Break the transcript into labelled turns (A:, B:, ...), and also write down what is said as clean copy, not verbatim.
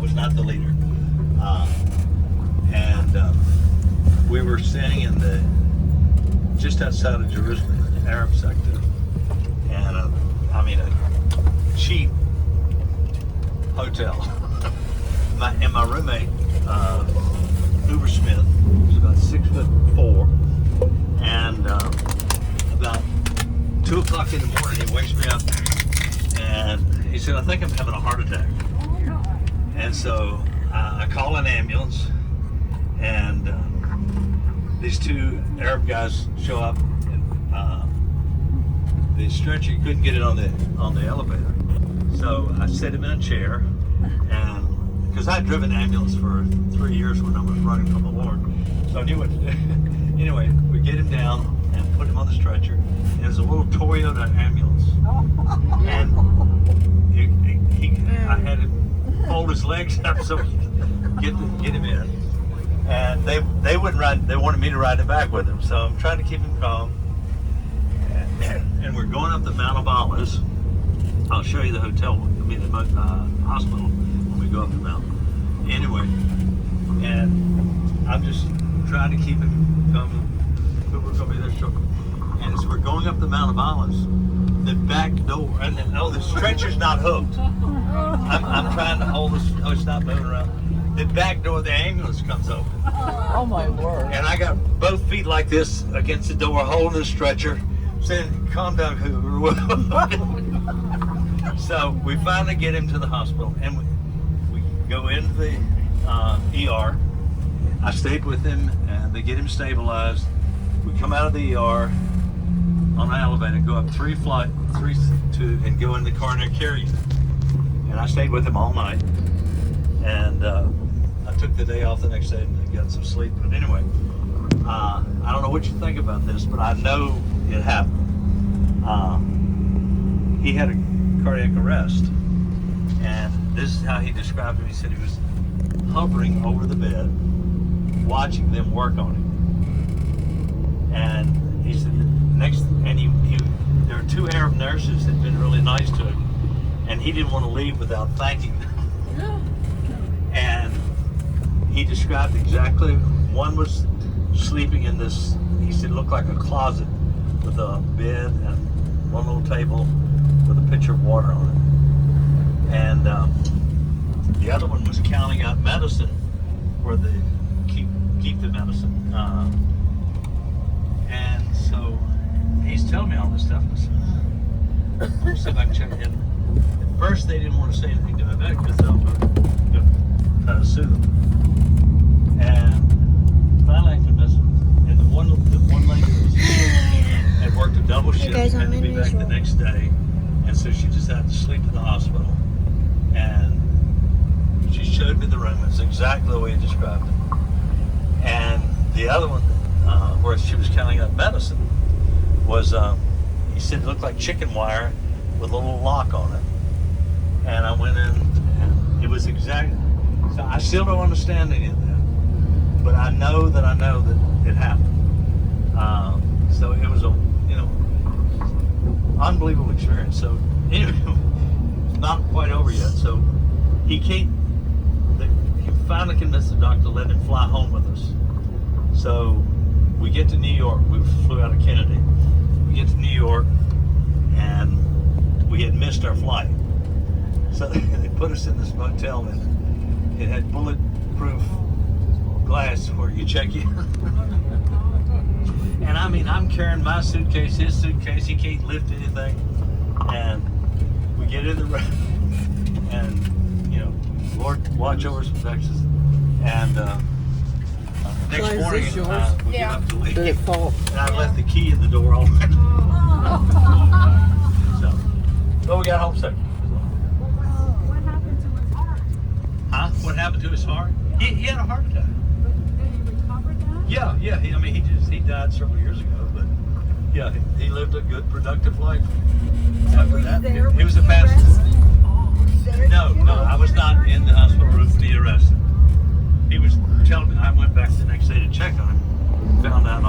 A: was not the leader. And we were staying in the just outside of Jerusalem, Arab sector, and a cheap hotel. my roommate, Uber Smith, was about 6'4", and about 2 o'clock in the morning, he wakes me up, and he said, "I think I'm having a heart attack." And so I call an ambulance, and these two Arab guys show up, and the stretcher, you couldn't get it on the elevator. So I set him in a chair, and because I'd driven ambulance for 3 years when I was running from the Lord, so I knew what to do. Anyway, we get him down and put him on the stretcher. It was a little Toyota ambulance, and I had him fold his legs up so we could get him in. And they wouldn't ride. They wanted me to ride it back with him, so I'm trying to keep him calm. And we're going up the Mount of Olives. I'll show you the hotel. I mean the hospital when we go up the mountain. Anyway, and I'm just trying to keep him calm. But we're going to be there shortly. And as we're going up the Mount of Olives, the back door, and the stretcher's not hooked. I'm trying to hold this. Oh, it's not moving around. The back door of the ambulance comes open.
B: Oh my word.
A: And I got both feet like this against the door, holding the stretcher, saying, "Calm down, Hoover." So we finally get him to the hospital, and we go into the ER. I stayed with him, and they get him stabilized. We come out of the ER on an elevator, go up 3 and go in the coronary care unit. And I stayed with him all night. And I took the day off the next day and got some sleep. But anyway, I don't know what you think about this, but I know it happened. He had a cardiac arrest, and this is how he described it. He said he was hovering over the bed, watching them work on him. And he said there were 2 Arab nurses that had been really nice to him, and he didn't want to leave without thanking them. And he described exactly, one was sleeping in this, he said it looked like a closet with a bed and one little table with a pitcher of water on it. And the other one was counting out medicine where they keep the medicine. And so he's telling me all this stuff. I said, let me see if I can check in. At first they didn't want to say anything to me about it because they'll try to sue them. And finally I convinced them. And the one lady had worked a double shift and had to be back the next day. And so she just had to sleep in the hospital. And she showed me the room. It's exactly the way he described it. And the other one, where she was counting up medicine, was, he said it looked like chicken wire with a little lock on it. And I went in, and it was exactly, so I still don't understand any of that, but I know that it happened. So it was a, unbelievable experience. So anyway, it's not quite over yet. So he finally convinced the doctor to let him fly home with us. So we get to New York. We flew out of Kennedy. We get to New York, and we had missed our flight. So they put us in this motel, and it had bulletproof glass where you check in. And I mean, I'm carrying my suitcase, his suitcase, he can't lift anything. And we get in the room, and, Lord, watch over us from Texas. And next morning, we get up to leave.
B: Did it fall?
A: And I left the key in the door all night. So we got home safe.
C: What happened to his heart?
A: Huh? What happened to his heart? He had a heart attack.
C: Did he recover that?
A: Yeah. He died several years ago, but yeah, he lived a good, productive life. After that, he was a pastor. No, I was not in the hospital room to be arrested. He was telling me, I went back the next day to check on him, found out